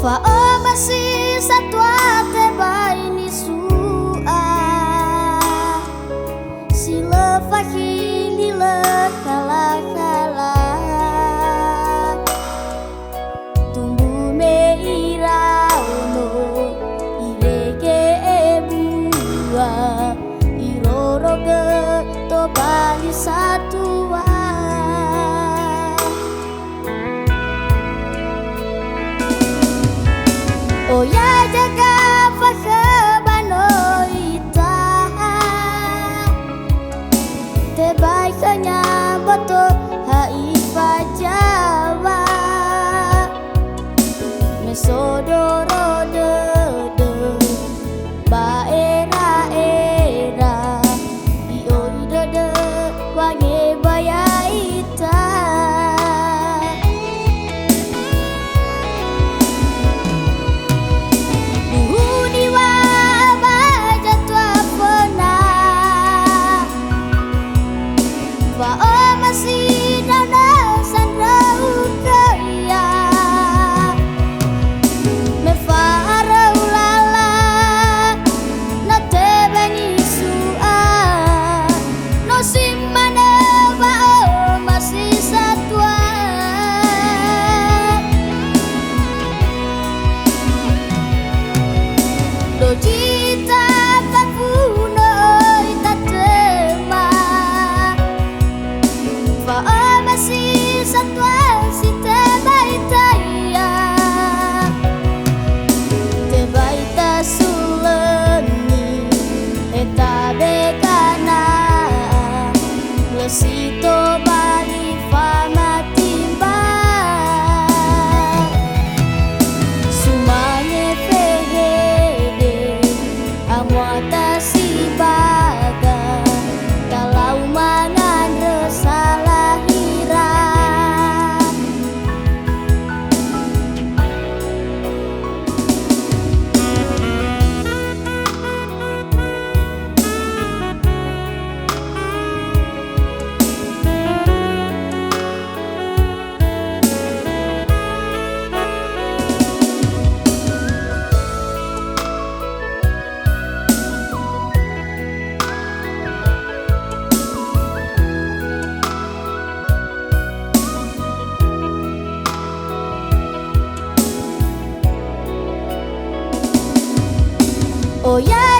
Fa'o masih satu tebai ni sua sila fakili le kala kala tumbuh meira ono irege ebua iroroge to bali satu. Oh ya jaga fakabanoita tebai kanya boto haifa jawa mesodoro de baera era ioi de wange bayaita. Fa'o masih dana sandra ukaya me fara ulala na tebeni sua no simana fa'o masih satwa do cita kapuno itatema fa'o masih satwa si tebai taya tebai ta suleni eta bekana lesito bali fama timba sumanye fehede amwata si baga kalau mangan resala. Oh ya